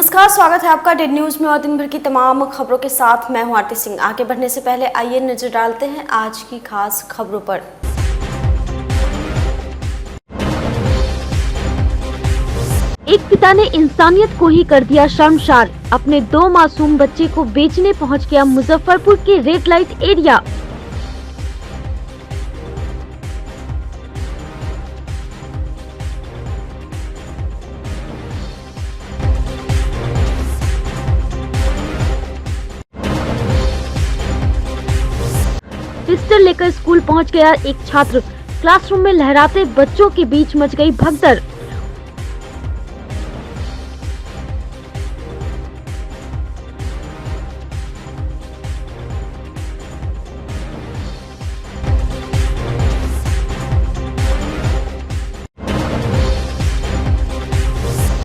नमस्कार, स्वागत है आपका डेड न्यूज में और दिन भर की तमाम खबरों के साथ मैं हूं आरती सिंह। आगे बढ़ने से पहले आइए नजर डालते हैं आज की खास खबरों पर। एक पिता ने इंसानियत को ही कर दिया शर्मसार। अपने 2 मासूम बच्चे को बेचने पहुंच गया मुजफ्फरपुर के रेड लाइट एरिया। पिस्टल लेकर स्कूल पहुंच गया एक छात्र। क्लासरूम में लहराते बच्चों के बीच मच गई भगदड़।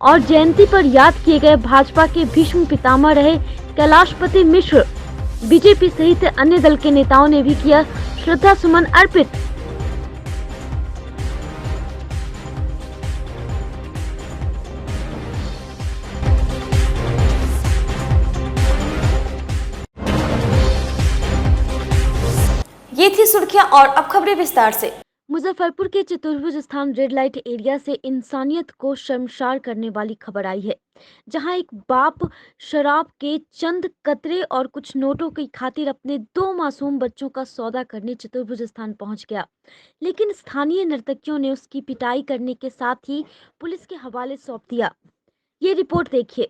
और जयंती पर याद किए गए भाजपा के भीष्म पितामह रहे कैलाशपति मिश्र। बीजेपी सहित अन्य दल के नेताओं ने भी किया श्रद्धा सुमन अर्पित। ये थी सुर्खियां और अब खबरें विस्तार से। मुजफ्फरपुर के चतुर्भुज स्थान रेड लाइट एरिया से इंसानियत को शर्मसार करने वाली खबर आई है, जहां एक बाप शराब के चंद कतरे और कुछ नोटों की खातिर अपने 2 मासूम बच्चों का सौदा करने चतुर्भुज स्थान पहुंच गया। लेकिन स्थानीय नर्तकियों ने उसकी पिटाई करने के साथ ही पुलिस के हवाले सौंप दिया। ये रिपोर्ट देखिए।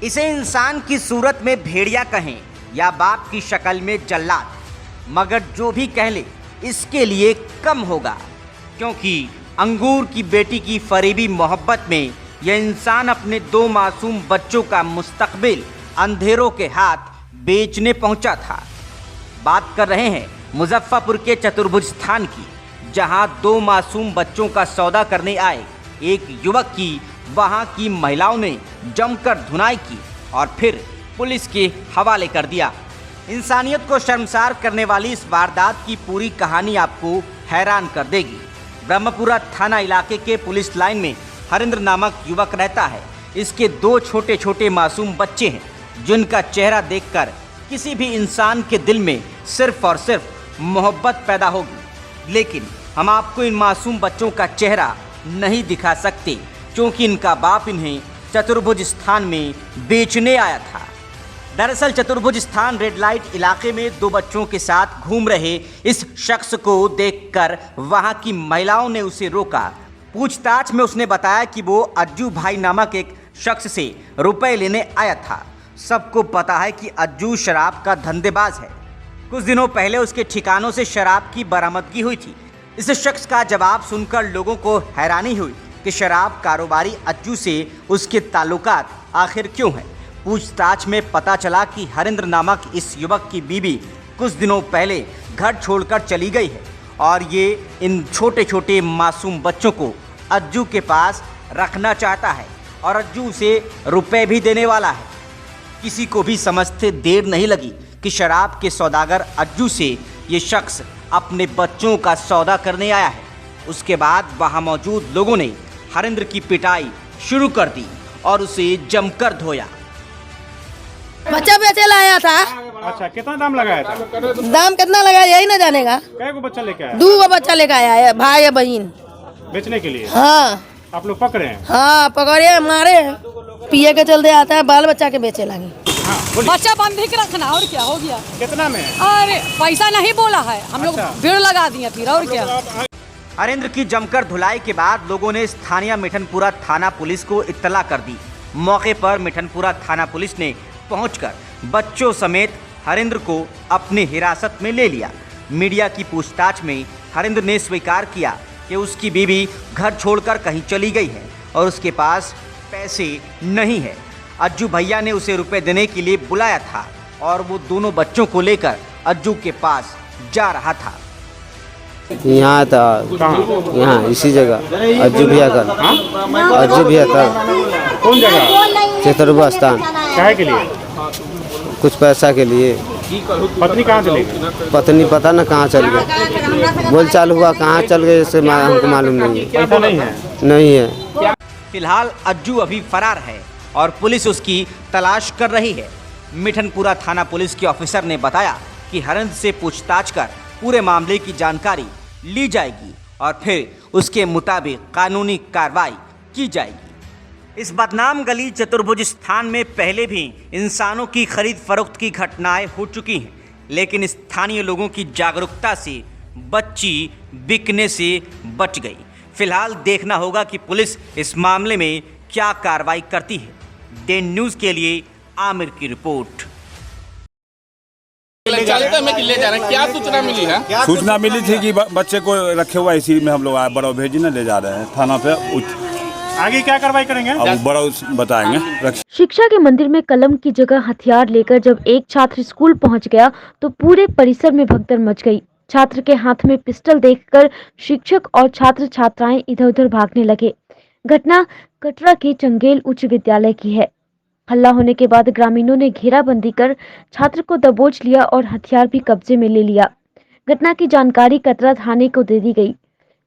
इसे इंसान की सूरत में भेड़िया कहें या बाप की शक्ल में जल्लाद, मगर जो भी कह ले इसके लिए कम होगा, क्योंकि अंगूर की बेटी की फरीबी मोहब्बत में यह इंसान अपने 2 मासूम बच्चों का मुस्तकबिल अंधेरों के हाथ बेचने पहुंचा था। बात कर रहे हैं मुजफ्फरपुर के चतुर्भुज स्थान की, जहां 2 मासूम बच्चों का सौदा करने आए एक युवक की वहां की महिलाओं ने जमकर धुनाई की और फिर पुलिस के हवाले कर दिया। इंसानियत को शर्मसार करने वाली इस वारदात की पूरी कहानी आपको हैरान कर देगी। ब्रह्मपुरा थाना इलाके के पुलिस लाइन में हरिंद्र नामक युवक रहता है। इसके 2 छोटे छोटे मासूम बच्चे हैं, जिनका चेहरा देखकर किसी भी इंसान के दिल में सिर्फ और सिर्फ मोहब्बत पैदा होगी। लेकिन हम आपको इन मासूम बच्चों का चेहरा नहीं दिखा सकते, क्योंकि इनका बाप इन्हें चतुर्भुज स्थान में बेचने आया था। दरअसल चतुर्भुज स्थान रेड लाइट इलाके में 2 बच्चों के साथ घूम रहे इस शख्स को देखकर वहां की महिलाओं ने उसे रोका। पूछताछ में उसने बताया कि वो अज्जू भाई नामक एक शख्स से रुपए लेने आया था। सबको पता है कि अज्जू शराब का धंधेबाज है। कुछ दिनों पहले उसके ठिकानों से शराब की बरामदगी हुई थी। इस शख्स का जवाब सुनकर लोगों को हैरानी हुई कि शराब कारोबारी अज्जू से उसके ताल्लुकात आखिर क्यों हैं। पूछताछ में पता चला कि हरिंद्र नामक इस युवक की बीवी कुछ दिनों पहले घर छोड़कर चली गई है और ये इन छोटे छोटे मासूम बच्चों को अज्जू के पास रखना चाहता है और अज्जू उसे रुपए भी देने वाला है। किसी को भी समझते देर नहीं लगी कि शराब के सौदागर अज्जू से ये शख्स अपने बच्चों का सौदा करने आया है। उसके बाद वहाँ मौजूद लोगों ने हरिंद्र की पिटाई शुरू कर दी और उसे जमकर धोया। बच्चा बेचे लाया था। अच्छा, कितना दाम लगाया था? दाम कितना लगाया यही ना जानेगा। कै गो बच्चा लेके आया? 2 बच्चा लेके आया है, भाई या बहन बेचने के लिए। हाँ, आप लोग पकड़े हैं? हाँ पकड़े मारे हैं। पिए के चलते आता है, बाल बच्चा के बेचे लगे। हाँ, बच्चा बंदी के रखना और क्या हो गया। कितना में? अरे पैसा नहीं बोला है, हम लोग अच्छा। भीड़ लगा दिए फिर और क्या। हरिंद्र की जमकर धुलाई के बाद लोगों ने स्थानीय मिठनपुरा थाना पुलिस को इत्तला कर दी। मौके पर मिठनपुरा थाना पुलिस ने पहुंचकर बच्चों समेत हरिंद्र को अपने हिरासत में ले लिया। मीडिया की पूछताछ में हरिंद्र ने स्वीकार किया कि उसकी बीवी घर छोड़कर कहीं चली गई है और उसके पास पैसे नहीं है। अज्जू भैया ने उसे रुपए देने के लिए बुलाया था और वो दोनों बच्चों को लेकर अज्जू के पास जा रहा था। यहाँ था, यहाँ इसी जगह अज्जू भैया का। अज्जू भैया था। कौन जगह? चतुर्भुज स्थान। काहे के लिए? कुछ पैसा के लिए। पत्नी कहाँ चली गई? पत्नी पता न कहाँ चल गए, बोल चालू हुआ कहाँ चल गए इससे हमको मालूम नहीं है। पैसा नहीं है? नहीं है। फिलहाल अज्जू अभी फरार है और पुलिस उसकी तलाश कर रही है। मिठनपुरा थाना पुलिस के ऑफिसर ने बताया कि हरंद से पूछताछ कर पूरे मामले की जानकारी ली जाएगी और फिर उसके मुताबिक कानूनी कार्रवाई की जाएगी। इस बदनाम गली चतुर्भुज स्थान में पहले भी इंसानों की खरीद फरोख्त की घटनाएं हो चुकी हैं, लेकिन स्थानीय लोगों की जागरूकता से बच्ची बिकने से बच गई। फिलहाल देखना होगा कि पुलिस इस मामले में क्या कार्रवाई करती है। डेन न्यूज़ के लिए आमिर की रिपोर्ट। ले जा रहे हैं, क्या सूचना मिली है? सूचना मिली थी कि बच्चे को रखे हुआ इसी में हम लोग आए, बड़ा भेजी न ले जा रहे हैं थाना पे। आगे क्या कार्रवाई करेंगे? अब बड़ा बताएंगे। शिक्षा के मंदिर में कलम की जगह हथियार लेकर जब एक छात्र स्कूल पहुंच गया तो पूरे परिसर में भगदड़ मच गई। छात्र के हाथ में पिस्टल देखकर शिक्षक और छात्र छात्राएं इधर उधर भागने लगे। घटना कटरा के चंगेल उच्च विद्यालय की है। हल्ला होने के बाद ग्रामीणों ने घेराबंदी कर छात्र को दबोच लिया और हथियार भी कब्जे में ले लिया। घटना की जानकारी कटरा थाने को दे दी गई।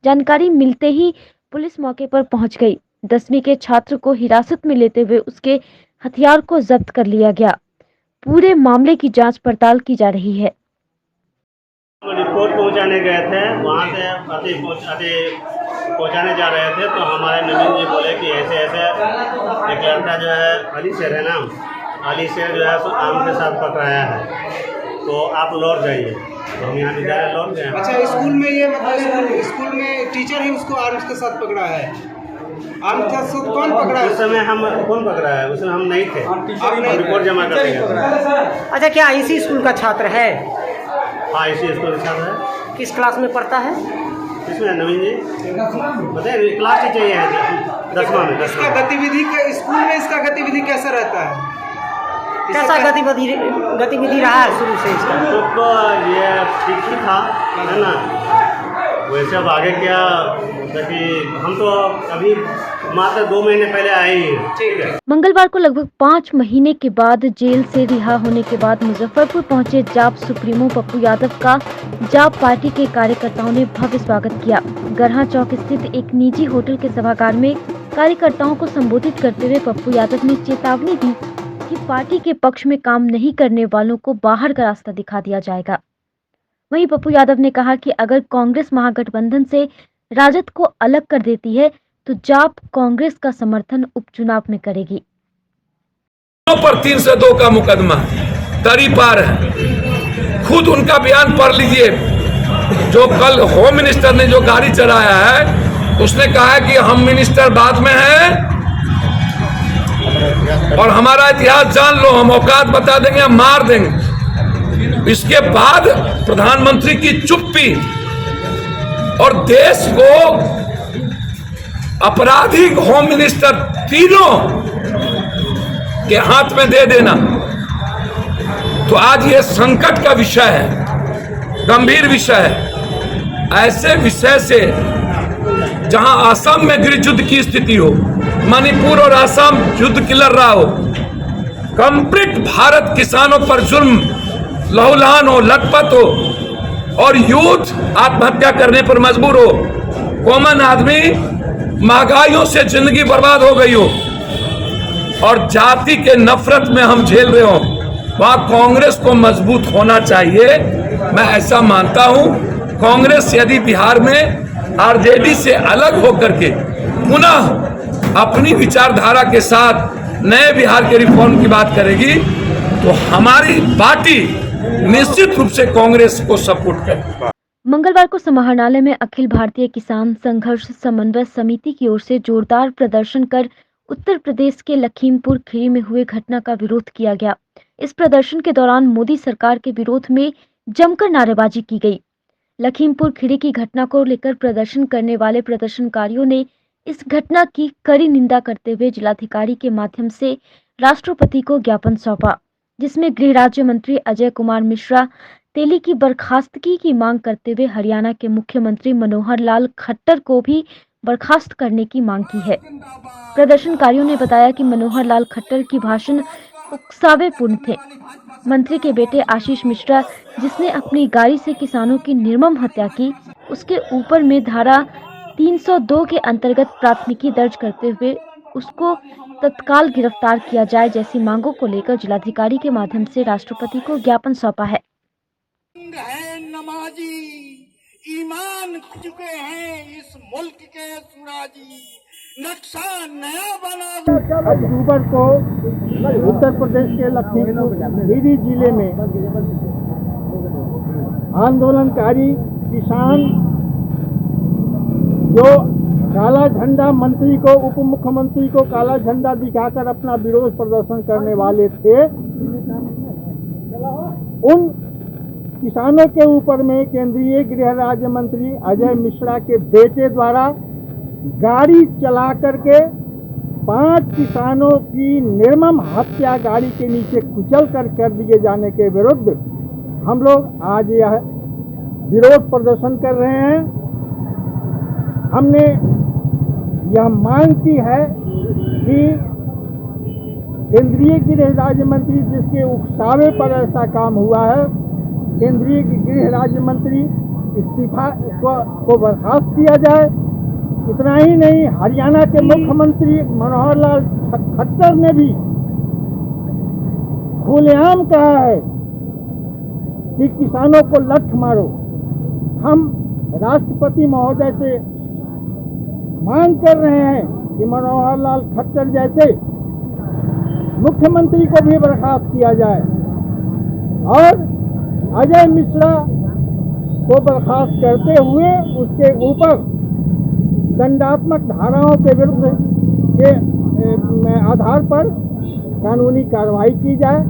जानकारी मिलते ही पुलिस मौके पर पहुंच गई। 10वीं के छात्र को हिरासत में लेते हुए उसके हथियार को जब्त कर लिया गया। पूरे मामले की जांच पड़ताल की जा रही है। रिपोर्ट पहुंचाने गए थे, वहां से पहुंचाने जा रहे थे तो हमारे नवीन जी बोले कि ऐसे ऐसे एक लड़का जो है अली शेर है ना, अली शेर जो है सो आम के साथ पकड़ाया है, तो आप लौट जाइए। तो हम यहाँ विद्यालय लौट गए। अच्छा, स्कूल में ये मतलब स्कूल में टीचर ही उसको आर्म्स के साथ पकड़ा है? आर्म्स के साथ कौन पकड़ा है? उस समय हम कौन पकड़ा है? उस समय हम नहीं थे। आप रिपोर्ट जमा कर देंगे। अच्छा, क्या इसी स्कूल का छात्र है? हाँ, इसी स्कूल का छात्र है। किस क्लास में पढ़ता है? इसमें नवीन जी बताइए, क्लास ही चाहिए 10वां में। इसका गतिविधि स्कूल में इसका गतिविधि कैसा रहता है? कैसा गतिविधि रहा है शुरू से इसका? तो ये ठीक ही था, है ना। वैसे अब आगे क्या, कि हम तो अभी मात्र 2 महीने पहले आए ही हैं। ठीक है। मंगलवार को लगभग 5 महीने के बाद जेल से रिहा होने के बाद मुजफ्फरपुर पहुंचे जाप सुप्रीमो पप्पू यादव का जाप पार्टी के कार्यकर्ताओं ने भव्य स्वागत किया। गरहा चौक स्थित एक निजी होटल के सभागार में कार्यकर्ताओं को संबोधित करते हुए पप्पू यादव ने चेतावनी दी कि पार्टी के पक्ष में काम नहीं करने वालों को बाहर का रास्ता दिखा दिया जाएगा। वहीं पप्पू यादव ने कहा कि अगर कांग्रेस महागठबंधन से राजद को अलग कर देती है तो जाप कांग्रेस का समर्थन उपचुनाव में करेगी। पर 302 का मुकदमा तरी पार है। खुद उनका बयान पढ़ लीजिए। जो कल होम मिनिस्टर ने जो गाड़ी चलाया है, उसने कहा है कि हम मिनिस्टर बाद में हैं और हमारा इतिहास जान लो, हम औकात बता देंगे, हम मार देंगे। इसके बाद प्रधानमंत्री की चुप्पी और देश को आपराधिक होम मिनिस्टर तीनों के हाथ में दे देना, तो आज ये संकट का विषय है, गंभीर विषय है। ऐसे विषय से जहां असम में गृह युद्ध की स्थिति हो, मणिपुर और असम युद्ध की लड़ रहा हो, कंप्लीट भारत किसानों पर जुल्म लहूलुहान हो, लटपट हो और यूथ आत्महत्या करने पर मजबूर हो, कॉमन आदमी महंगाइयों से जिंदगी बर्बाद हो गई हो और जाति के नफरत में हम झेल रहे हो, वहां कांग्रेस को मजबूत होना चाहिए। मैं ऐसा मानता हूं, कांग्रेस यदि बिहार में आरजेडी से अलग होकर के पुनः अपनी विचारधारा के साथ नए बिहार के रिफॉर्म की बात करेगी तो हमारी पार्टी निश्चित रूप से कांग्रेस को सपोर्ट करेगी। मंगलवार को समाहरणालय में अखिल भारतीय किसान संघर्ष समन्वय समिति की ओर से जोरदार प्रदर्शन कर उत्तर प्रदेश के लखीमपुर खीरी में हुए घटना का विरोध किया गया। इस प्रदर्शन के दौरान मोदी सरकार के विरोध में जमकर नारेबाजी की गई। लखीमपुर खीरी की घटना को लेकर प्रदर्शन करने वाले प्रदर्शनकारियों ने इस घटना की कड़ी निंदा करते हुए जिलाधिकारी के माध्यम से राष्ट्रपति को ज्ञापन सौंपा, जिसमें गृह राज्य मंत्री अजय कुमार मिश्रा तेली की बर्खास्तगी की मांग करते हुए हरियाणा के मुख्यमंत्री मनोहर लाल खट्टर को भी बर्खास्त करने की मांग की है। प्रदर्शनकारियों ने बताया कि मनोहर लाल खट्टर की भाषण उकसावेपूर्ण थे। मंत्री के बेटे आशीष मिश्रा, जिसने अपनी गाड़ी से किसानों की निर्मम हत्या की, उसके ऊपर में धारा 302 के अंतर्गत प्राथमिकी दर्ज करते हुए उसको तत्काल गिरफ्तार किया जाए जैसी मांगों को लेकर जिलाधिकारी के माध्यम से राष्ट्रपति को ज्ञापन सौंपा है। नमाजी ईमान चुके हैं इस मुल्क के सुराजी, नक्शा नया बना। अक्टूबर को उत्तर प्रदेश के लखीमपुर जिले में आंदोलनकारी किसान जो काला झंडा मंत्री को, उप मुख्यमंत्री को काला झंडा दिखाकर अपना विरोध प्रदर्शन करने वाले थे, उन किसानों के ऊपर में केंद्रीय गृह राज्य मंत्री अजय मिश्रा के बेटे द्वारा गाड़ी चला करके 5 किसानों की निर्मम हत्या गाड़ी के नीचे कुचल कर दिए जाने के विरुद्ध हम लोग आज यह विरोध प्रदर्शन कर रहे हैं। हमने यह मांग की है कि केंद्रीय गृह राज्य मंत्री जिसके उकसावे पर ऐसा काम हुआ है, केंद्रीय गृह राज्य मंत्री इस्तीफा को बर्खास्त किया जाए। इतना ही नहीं, हरियाणा के मुख्यमंत्री मनोहर लाल खट्टर ने भी खुलेआम कहा है कि किसानों को लठ मारो। हम राष्ट्रपति महोदय से मांग कर रहे हैं कि मनोहर लाल खट्टर जैसे मुख्यमंत्री को भी बर्खास्त किया जाए और अजय मिश्रा को बर्खास्त करते हुए उसके ऊपर दंडात्मक धाराओं के विरुद्ध के आधार पर कानूनी कार्रवाई की जाए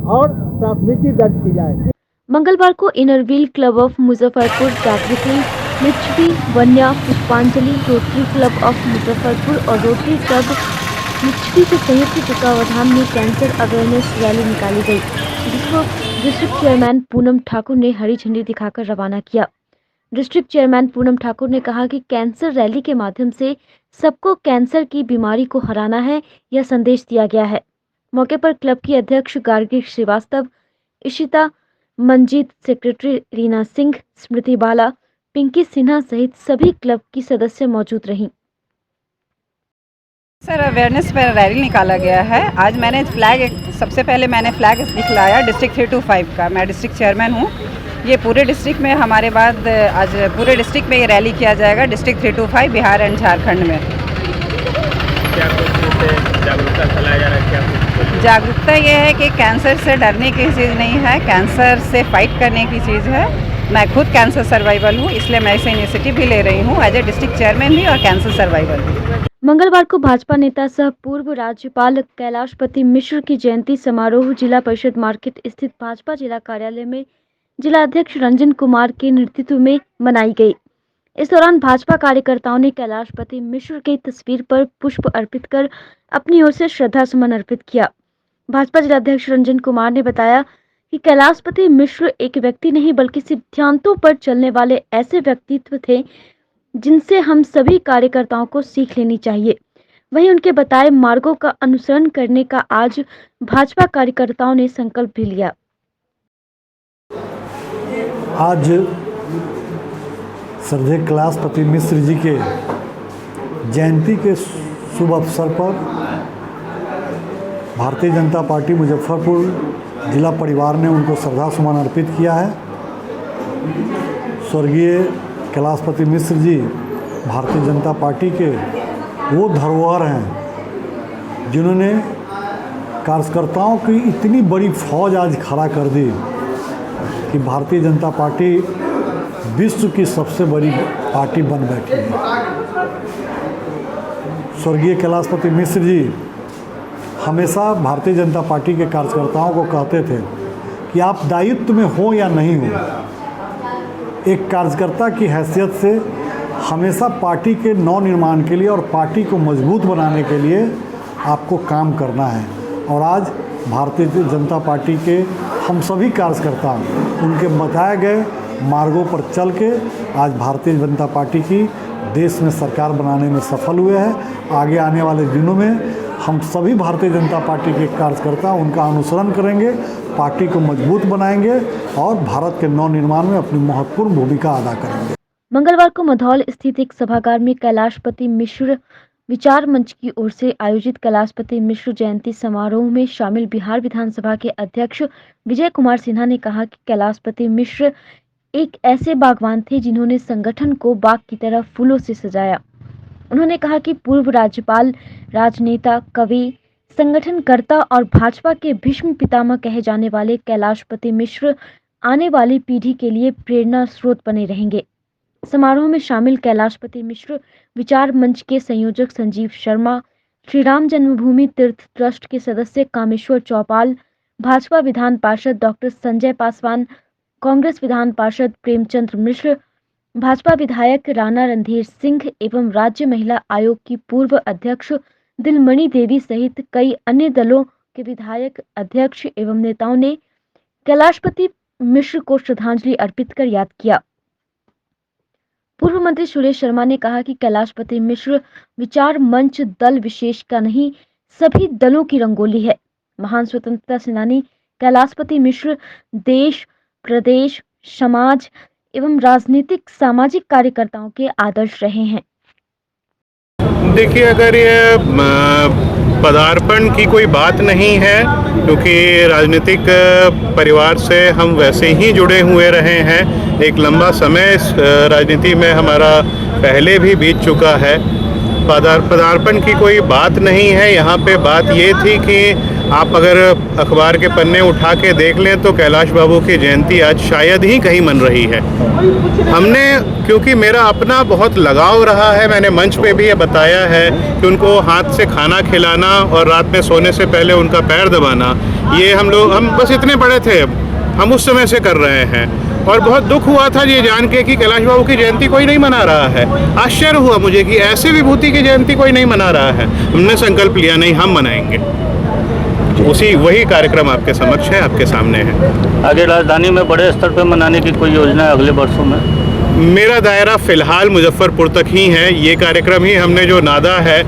और प्राथमिकी दर्ज की जाए। मंगलवार को inner wheel club of Muzaffarpur, जागृति, लिच्छवी, वन्या, पुष्पांजलि, रोटरी क्लब ऑफ मुजफ्फरपुर और रोटरी क्लब लिच्छवी के संयुक्त तत्वावधान में कैंसर अवेयरनेस रैली निकाली गई, जिसको डिस्ट्रिक्ट चेयरमैन पूनम ठाकुर ने हरी झंडी दिखाकर रवाना किया। डिस्ट्रिक्ट चेयरमैन पूनम ठाकुर ने कहा कि कैंसर रैली के माध्यम से सबको कैंसर की बीमारी को हराना है, यह संदेश दिया गया है। मौके पर क्लब की अध्यक्ष गार्गी श्रीवास्तव, इशिता मंजीत, सेक्रेटरी रीना सिंह, स्मृति बाला, पिंकी सिन्हा सहित सभी क्लब की सदस्य मौजूद रहीं। सर, अवेयरनेस पर रैली निकाला गया है। आज मैंने सबसे पहले मैंने फ्लैग दिखलाया डिस्ट्रिक्ट 325 का। मैं डिस्ट्रिक्ट चेयरमैन हूँ। ये पूरे डिस्ट्रिक्ट में हमारे बाद आज पूरे डिस्ट्रिक्ट में ये रैली किया जाएगा, डिस्ट्रिक्ट 325 बिहार एंड झारखंड में। क्या कुछ जागरूकता फैलाया जा रहा है? क्या जागरूकता ये है कि कैंसर से डरने की चीज़ नहीं है, कैंसर से फाइट करने की चीज़ है। मैं खुद कैंसर सर्वाइवल हूँ, इसलिए मैं इसे इनिशिएटिव भी ले रही हूँ एज ए डिस्ट्रिक्ट चेयरमैन भी और कैंसर सर्वाइवल भी। मंगलवार को भाजपा नेता सह पूर्व राज्यपाल कैलाशपति मिश्र की जयंती समारोह जिला परिषद मार्केट स्थित भाजपा जिला कार्यालय में जिला अध्यक्ष रंजन कुमार के नेतृत्व में मनाई गई। इस दौरान भाजपा कार्यकर्ताओं ने कैलाशपति मिश्र की तस्वीर पर पुष्प अर्पित कर अपनी ओर से श्रद्धा सुमन अर्पित किया। भाजपा जिलाध्यक्ष रंजन कुमार ने बताया कि कैलाशपति मिश्र एक व्यक्ति नहीं बल्कि सिद्धांतों पर चलने वाले ऐसे व्यक्तित्व थे जिनसे हम सभी कार्यकर्ताओं को सीख लेनी चाहिए। वहीं उनके बताए मार्गों का अनुसरण करने का आज भाजपा कार्यकर्ताओं ने संकल्प भी लिया। आज श्रद्धेय कैलाशपति मिश्र जी के जयंती के शुभ अवसर पर भारतीय जनता पार्टी मुजफ्फरपुर जिला परिवार ने उनको श्रद्धा सुमन अर्पित किया है। स्वर्गीय कैलाशपति मिश्र जी भारतीय जनता पार्टी के वो धरोहर हैं जिन्होंने कार्यकर्ताओं की इतनी बड़ी फौज आज खड़ा कर दी कि भारतीय जनता पार्टी विश्व की सबसे बड़ी पार्टी बन बैठी है। स्वर्गीय कैलाशपति मिश्र जी हमेशा भारतीय जनता पार्टी के कार्यकर्ताओं को कहते थे कि आप दायित्व में हो या नहीं हो, एक कार्यकर्ता की हैसियत से हमेशा पार्टी के नवनिर्माण के लिए और पार्टी को मजबूत बनाने के लिए आपको काम करना है। और आज भारतीय जनता पार्टी के हम सभी कार्यकर्ता उनके बताए गए मार्गों पर चल के आज भारतीय जनता पार्टी की देश में सरकार बनाने में सफल हुए हैं। आगे आने वाले दिनों में हम सभी भारतीय जनता पार्टी के कार्यकर्ता उनका अनुसरण करेंगे, पार्टी को मजबूत बनाएंगे और भारत के नवनिर्माण में अपनी महत्वपूर्ण भूमिका अदा करेंगे। मंगलवार को मधौल स्थित एक सभागार में कैलाशपति मिश्र विचार मंच की ओर से आयोजित कैलाशपति मिश्र जयंती समारोह में शामिल बिहार विधानसभा के अध्यक्ष विजय कुमार सिन्हा ने कहा कि कैलाशपति मिश्र एक ऐसे बागवान थे जिन्होंने संगठन को बाग की तरह फूलों से सजाया। उन्होंने कहा कि पूर्व राज्यपाल, राजनेता, कवि, संगठनकर्ता और भाजपा के भीष्म पितामह कहे जाने वाले कैलाशपति मिश्र आने वाली पीढ़ी के लिए प्रेरणा स्रोत बने रहेंगे। समारोह में शामिल कैलाशपति मिश्र विचार मंच के संयोजक संजीव शर्मा, श्री राम जन्मभूमि तीर्थ ट्रस्ट के सदस्य कामेश्वर चौपाल, भाजपा विधान पार्षद डॉक्टर संजय पासवान, कांग्रेस विधान पार्षद प्रेमचंद्र मिश्र, भाजपा विधायक राणा रणधीर सिंह एवं राज्य महिला आयोग की पूर्व अध्यक्ष दिलमणि देवी सहित कई अन्य दलों के विधायक, अध्यक्ष एवं नेताओं ने कैलाशपति मिश्र को श्रद्धांजलि अर्पित कर याद किया। पूर्व मंत्री सुरेश शर्मा ने कहा कि कैलाशपति मिश्र विचार मंच दल विशेष का नहीं, सभी दलों की रंगोली है। महान स्वतंत्रता सेनानी कैलाशपति मिश्र देश, प्रदेश, समाज एवं राजनीतिक सामाजिक कार्यकर्ताओं के आदर्श रहे हैं। देखिए, अगर ये पदार्पण की कोई बात नहीं है, क्योंकि राजनीतिक परिवार से हम वैसे ही जुड़े हुए रहे हैं। एक लंबा समय इस राजनीति में हमारा पहले भी बीत चुका है। पदार्पण की कोई बात नहीं है। यहाँ पे बात ये थी कि आप अगर अखबार के पन्ने उठा के देख लें तो कैलाश बाबू की जयंती आज शायद ही कहीं मन रही है। हमने, क्योंकि मेरा अपना बहुत लगाव रहा है, मैंने मंच पे भी ये बताया है कि उनको हाथ से खाना खिलाना और रात में सोने से पहले उनका पैर दबाना, ये हम बस इतने बड़े थे, हम उस समय से कर रहे हैं। और बहुत दुख हुआ था ये जान के कि कैलाश बाबू की जयंती कोई नहीं मना रहा है। आश्चर्य हुआ मुझे कि ऐसे विभूति की जयंती कोई नहीं मना रहा है। हमने संकल्प लिया, नहीं, हम मनाएंगे। वही कार्यक्रम आपके समक्ष है, आपके सामने है। आगे राजधानी में बड़े स्तर पर मनाने की कोई योजना है अगले वर्षों में? मेरा दायरा फिलहाल मुजफ्फरपुर तक ही है। ये कार्यक्रम ही हमने जो नादा है,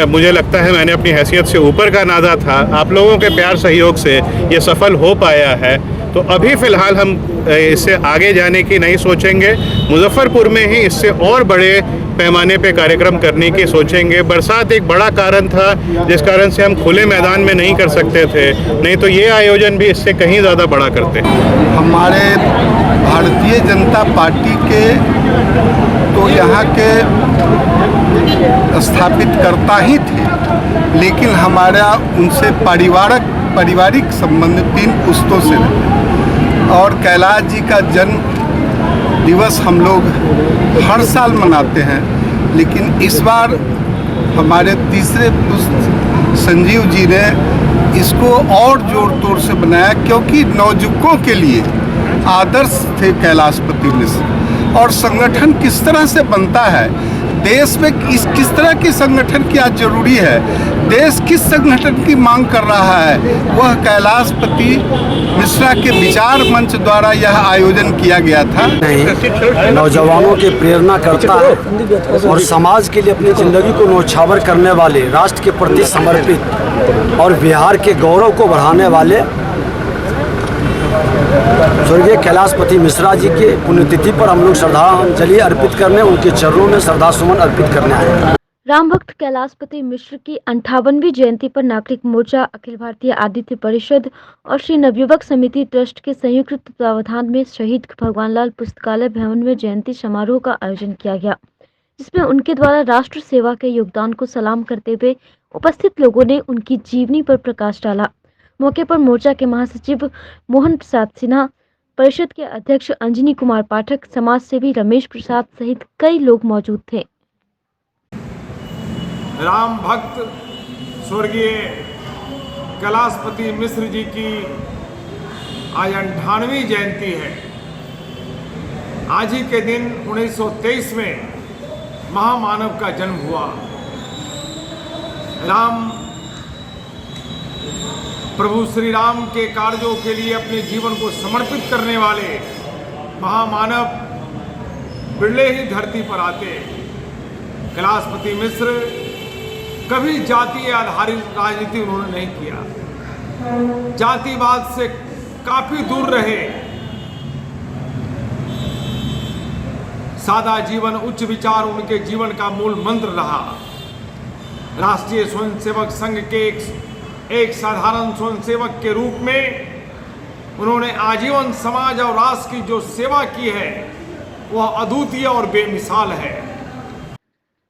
मुझे लगता है मैंने अपनी हैसियत से ऊपर का नादा था। आप लोगों के प्यार सहयोग से ये सफल हो पाया है। तो अभी फ़िलहाल हम इससे आगे जाने की नहीं सोचेंगे। मुजफ्फरपुर में ही इससे और बड़े पैमाने पे कार्यक्रम करने की सोचेंगे। बरसात एक बड़ा कारण था जिस कारण से हम खुले मैदान में नहीं कर सकते थे, नहीं तो ये आयोजन भी इससे कहीं ज़्यादा बड़ा करते। हमारे भारतीय जनता पार्टी के तो यहाँ के स्थापित कर्ता ही थे, लेकिन हमारा उनसे पारिवारिक संबंध 3 पुश्तों से रहे। और कैलाश जी का जन्म दिवस हम लोग हर साल मनाते हैं, लेकिन इस बार हमारे तीसरे पुस्त संजीव जी ने इसको और जोर तोड़ से बनाया, क्योंकि नवयुवकों के लिए आदर्श थे कैलाशपति मिश्र। और संगठन किस तरह से बनता है, देश में किस तरह की संगठन की आज जरूरी है, देश किस संगठन की मांग कर रहा है, वह कैलाशपति मिश्रा के विचार मंच द्वारा यह आयोजन किया गया था। नौजवानों की प्रेरणा करता है और समाज के लिए अपनी जिंदगी को न्यौछावर करने वाले, राष्ट्र के प्रति समर्पित और बिहार के गौरव को बढ़ाने वाले स्वर्गीय कैलाशपति मिश्रा जी के पुण्यतिथि पर हम लोग श्रद्धांजलि अर्पित करने, उनके चरणों में श्रद्धासुमन अर्पित करने आए हैं। राम भक्त कैलाशपति मिश्र की 58वीं जयंती पर नागरिक मोर्चा, अखिल भारतीय आदित्य परिषद और श्री नवयुवक समिति ट्रस्ट के संयुक्त तत्वावधान में शहीद भगवान लाल पुस्तकालय भवन में जयंती समारोह का आयोजन किया गया, जिसमें उनके द्वारा राष्ट्र सेवा के योगदान को सलाम करते हुए उपस्थित लोगों ने उनकी जीवनी पर प्रकाश डाला। मौके पर मोर्चा के महासचिव मोहन प्रसाद सिन्हा, परिषद के अध्यक्ष अंजनी कुमार पाठक, समाज सेवी रमेश प्रसाद सहित कई लोग मौजूद थे। राम भक्त स्वर्गीय कैलाशपति मिश्र जी की आज 58वीं जयंती है। आज ही के दिन 1923 में महामानव का जन्म हुआ। राम प्रभु श्री राम के कार्यों के लिए अपने जीवन को समर्पित करने वाले महामानव बिरले ही धरती पर आते। कैलाशपति मिश्र कभी जातीय आधारित राजनीति उन्होंने नहीं किया, जातिवाद से काफी दूर रहे। सादा जीवन, उच्च विचार उनके जीवन का मूल मंत्र रहा। राष्ट्रीय स्वयंसेवक संघ के एक साधारण स्वयंसेवक के रूप में उन्होंने आजीवन समाज और राष्ट्र की जो सेवा की है वह अद्वितीय और बेमिसाल है।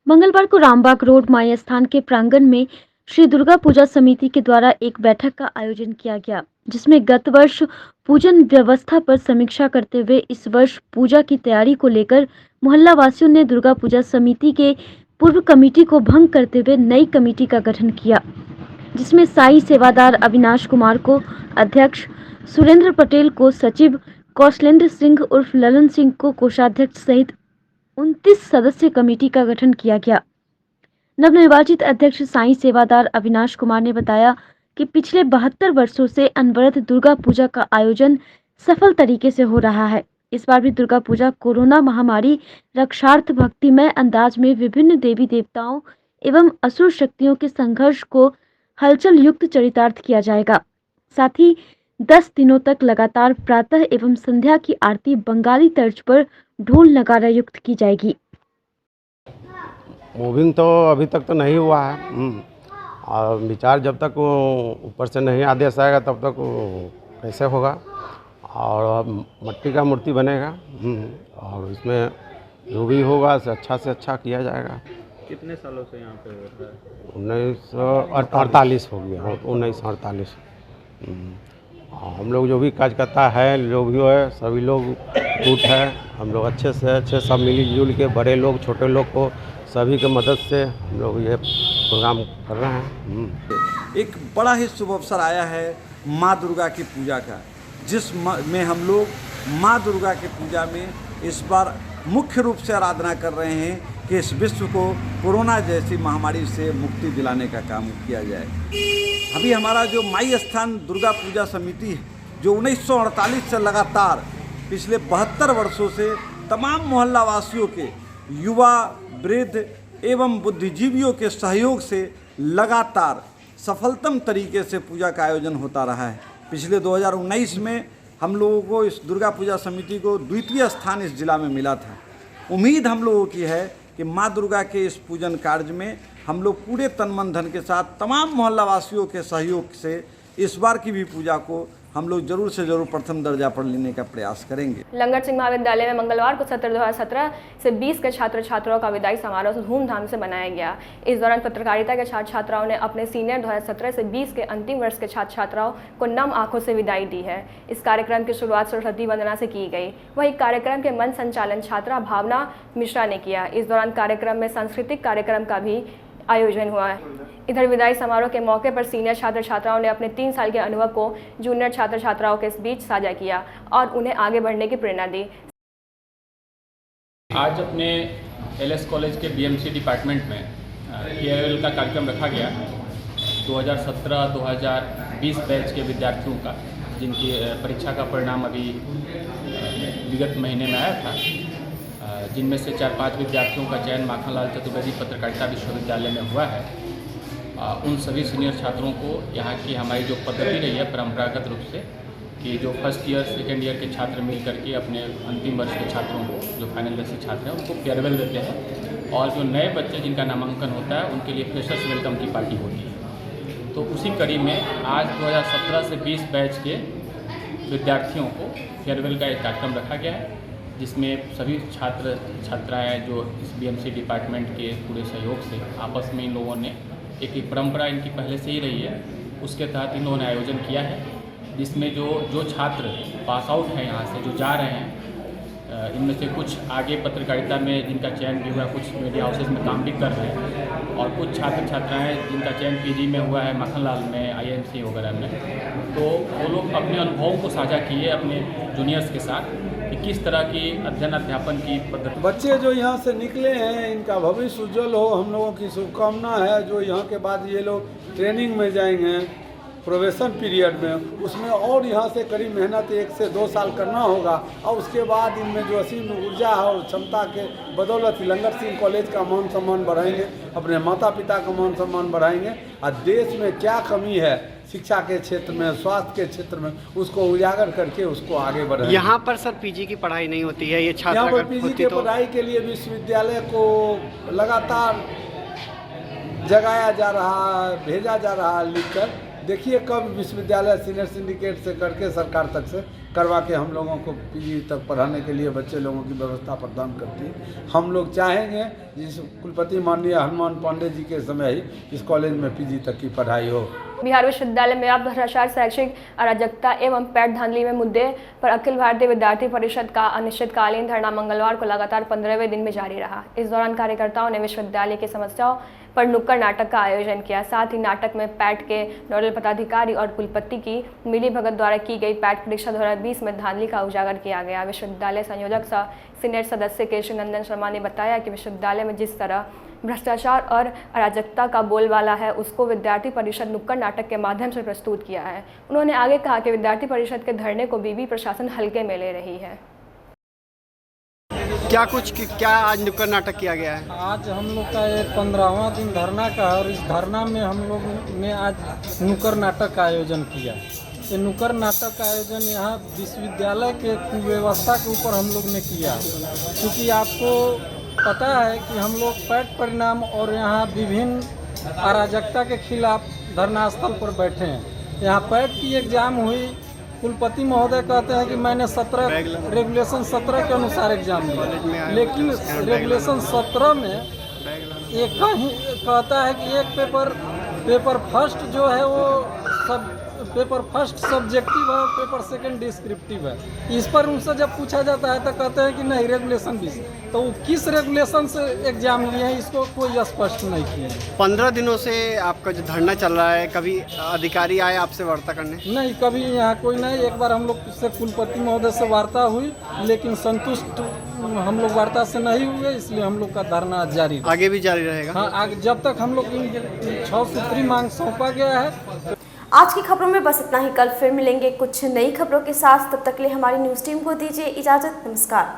मंगलवार को रामबाग रोड माई स्थान के प्रांगण में श्री दुर्गा पूजा समिति के द्वारा एक बैठक का आयोजन किया गया, जिसमें गत वर्ष पूजन व्यवस्था पर समीक्षा करते हुए इस वर्ष पूजा की तैयारी को लेकर मोहल्ला वासियों ने दुर्गा पूजा समिति के पूर्व कमेटी को भंग करते हुए नई कमेटी का गठन किया, जिसमें साई सेवादार अविनाश कुमार को अध्यक्ष, सुरेंद्र पटेल को सचिव, कौशलेंद्र सिंह उर्फ ललन सिंह को कोषाध्यक्ष सहित 29 सदस्य कमेटी का गठन किया गया। नवनिर्वाचित अध्यक्ष साई सेवादार अविनाश कुमार ने बताया कि पिछले 72 वर्षों से अनवरत दुर्गा पूजा का आयोजन सफल तरीके से हो रहा है। इस बार भी दुर्गा पूजा कोरोना महामारी रक्षार्थ भक्तिमय अंदाज में विभिन्न देवी देवताओं एवं असुर शक्तियों के संघर्ष को हलचल युक्त चरितार्थ किया जाएगा। साथ ही 10 दिनों तक लगातार प्रातः एवं संध्या की आरती बंगाली तर्ज पर ढोल नगारा युक्त की जाएगी। मूविंग तो अभी तक तो नहीं हुआ है, और विचार जब तक ऊपर से नहीं आदेश आएगा तब तक कैसे होगा। और अब मट्टी का मूर्ति बनेगा और इसमें जो भी होगा से अच्छा किया जाएगा। कितने सालों से यहाँ पे हो रहा है? 1948 हो गया, 1948। हम लोग जो भी कार्यकर्ता है, जो भी है, सभी लोग गुट है। हम लोग अच्छे से अच्छे सब मिलजुल के, बड़े लोग छोटे लोग को सभी के मदद से हम लोग ये प्रोग्राम कर रहे हैं। एक बड़ा ही शुभ अवसर आया है माँ दुर्गा की पूजा का, जिस में हम लोग माँ दुर्गा की पूजा में इस बार मुख्य रूप से आराधना कर रहे हैं कि इस विश्व को कोरोना जैसी महामारी से मुक्ति दिलाने का काम किया जाए। अभी हमारा जो माई स्थान दुर्गा पूजा समिति है, जो 1948 से लगातार पिछले 72 वर्षों से तमाम मोहल्ला वासियों के, युवा, वृद्ध एवं बुद्धिजीवियों के सहयोग से लगातार सफलतम तरीके से पूजा का आयोजन होता रहा है। पिछले 2019 में हम लोगों को इस दुर्गा पूजा समिति को द्वितीय स्थान इस जिला में मिला था। उम्मीद हम लोगों की है कि माँ दुर्गा के इस पूजन कार्य में हम लोग पूरे तन मन धन के साथ तमाम मोहल्ला वासियों के सहयोग से इस बार की भी पूजा को हम लोग जरूर से जरूर प्रथम दर्जा पर लेने का प्रयास करेंगे। लंगर सिंह महाविद्यालय में मंगलवार को सत्र 2017 से 20 के छात्र छात्राओं का विदाई समारोह धूमधाम से मनाया गया। इस दौरान पत्रकारिता के छात्र छात्राओं ने अपने सीनियर 2017 से 20 के अंतिम वर्ष के छात्र छात्राओं को नम आंखों से विदाई दी है। इस कार्यक्रम की शुरुआत सरस्वती वंदना से की गई। वहीं कार्यक्रम के मंच संचालन छात्रा भावना मिश्रा ने किया। इस दौरान कार्यक्रम में सांस्कृतिक कार्यक्रम का भी आयोजन हुआ है। इधर विदाई समारोह के मौके पर सीनियर छात्र छात्राओं ने अपने 3 साल के अनुभव को जूनियर छात्र छात्राओं के बीच साझा किया और उन्हें आगे बढ़ने की प्रेरणा दी। आज अपने एलएस कॉलेज के बीएमसी डिपार्टमेंट में फेयरवेल का कार्यक्रम रखा गया 2017-2020 बैच के विद्यार्थियों का, जिनकी परीक्षा का परिणाम अभी विगत महीने में आया था, जिनमें से 4-5 विद्यार्थियों का चयन माखनलाल चतुर्वेदी पत्रकारिता विश्वविद्यालय में हुआ है। उन सभी सीनियर छात्रों को यहाँ की हमारी जो पद्धति रही है परंपरागत रूप से कि जो फर्स्ट ईयर सेकेंड ईयर के छात्र मिल करके अपने अंतिम वर्ष के छात्रों को, जो फाइनल ईयर के छात्र हैं, उनको फेयरवेल देते हैं और जो नए बच्चे जिनका नामांकन होता है उनके लिए फ्रेशर्स वेलकम की पार्टी होती है। तो उसी कड़ी में आज 2017 से 20 बैच के विद्यार्थियों को फेयरवेल का एक कार्यक्रम रखा गया है, जिसमें सभी छात्र छात्राएँ जो इस बीएमसी डिपार्टमेंट के पूरे सहयोग से आपस में इन लोगों ने एक परंपरा इनकी पहले से ही रही है, उसके तहत इन लोगों ने आयोजन किया है, जिसमें जो छात्र पास आउट हैं यहाँ से, जो जा रहे हैं, इनमें से कुछ आगे पत्रकारिता में जिनका चयन भी हुआ है, कुछ मीडिया हाउसेज में काम भी कर रहे हैं और कुछ छात्र छात्राएँ जिनका चयन पीजी में हुआ है, माखनलाल में, आईएमसी वगैरह में। तो वो लोग अपने अनुभवों को साझा किए अपने जूनियर्स के साथ कि किस तरह की अध्ययन अध्यापन की पद्धति। बच्चे जो यहाँ से निकले हैं इनका भविष्य उज्जवल हो, हम लोगों की शुभकामना है। जो यहाँ के बाद ये लोग ट्रेनिंग में जाएंगे प्रोबेशन पीरियड में, उसमें और यहाँ से कड़ी मेहनत 1 से 2 साल करना होगा और उसके बाद इनमें जो असीम ऊर्जा है और क्षमता के बदौलत लंगर सिंह कॉलेज का मान सम्मान बढ़ाएंगे, अपने माता पिता का मान सम्मान बढ़ाएंगे और देश में क्या कमी है शिक्षा के क्षेत्र में, स्वास्थ्य के क्षेत्र में, उसको उजागर करके उसको आगे बढ़ाएंगे। यहाँ पर सर पीजी की पढ़ाई नहीं होती है, ये छात्र यहाँ पर पीजी की पढ़ाई के लिए विश्वविद्यालय को लगातार जगाया जा रहा है, भेजा जा रहा है लिखकर। देखिए कब विश्वविद्यालय सीनियर सिंडिकेट से करके सरकार तक से करवा के हम लोगों को पीजी तक पढ़ाने के लिए बच्चे लोगों की व्यवस्था प्रदान करती है। हम लोग चाहेंगे जिस कुलपति माननीय हनुमान पांडे जी के समय ही इस कॉलेज में पीजी तक की पढ़ाई हो। बिहार विश्वविद्यालय में अब भ्रष्टाचार, शैक्षिक अराजकता एवं पैठ धांधली में मुद्दे पर अखिल भारतीय विद्यार्थी परिषद का अनिश्चितकालीन धरना मंगलवार को लगातार 15वें दिन में जारी रहा। इस दौरान कार्यकर्ताओं ने विश्वविद्यालय की समस्याओं पर नुक्कड़ नाटक का आयोजन किया। साथ ही नाटक में पैठ के नोडल पदाधिकारी और कुलपति की मिलीभगत द्वारा की गई पैठ परीक्षा 2020 में धांधली का उजागर किया गया। विश्वविद्यालय संयोजक सह सीनेट सदस्य केशव नंदन शर्मा ने बताया कि विश्वविद्यालय में जिस तरह भ्रष्टाचार और अराजकता का बोलबाला है, उसको विद्यार्थी परिषद नुक्कड़ नाटक के माध्यम से प्रस्तुत किया है। उन्होंने आगे कहा कि विद्यार्थी परिषद के धरने को बीबी प्रशासन हल्के में ले रही है। क्या आज नुक्कड़ नाटक किया गया है? आज हम लोग का ये 15वां दिन धरना का है और इस धरना में हम लोग ने आज नुक्कड़ नाटक का आयोजन किया। ये नुक्कड़ नाटक का आयोजन यहाँ विश्वविद्यालय के व्यवस्था के ऊपर हम लोग ने किया, क्योंकि आपको पता है कि हम लोग पैठ परिणाम और यहाँ विभिन्न अराजकता के खिलाफ धरना स्थल पर बैठे हैं। यहाँ पैठ की एग्जाम हुई, कुलपति महोदय कहते हैं कि मैंने रेगुलेशन 17 के अनुसार एग्जाम दिया, लेकिन रेगुलेशन 17 में एक ही कहता है कि एक पेपर फर्स्ट जो है वो सब पेपर फर्स्ट सब्जेक्टिव है और पेपर सेकंड डिस्क्रिप्टिव है। इस पर उनसे जब पूछा जाता है तो कहते हैं कि नहीं रेगुलेशन 20, तो किस रेगुलेशन से एग्जाम लिए हैं इसको कोई स्पष्ट नहीं किया। 15 दिनों से आपका जो धरना चल रहा है, कभी अधिकारी आए आपसे वार्ता करने? नहीं, कभी यहाँ कोई नहीं। एक बार हम लोग से कुलपति महोदय से वार्ता हुई, लेकिन संतुष्ट हम लोग वार्ता से नहीं हुए, इसलिए हम लोग का धरना जारी आगे भी जारी रहेगा। हाँ, आगे जब तक हम लोग 6 सूत्री मांग सौंपा गया है। आज की खबरों में बस इतना ही। कल फिर मिलेंगे कुछ नई खबरों के साथ। तब तक के लिए हमारी न्यूज़ टीम को दीजिए इजाज़त। नमस्कार।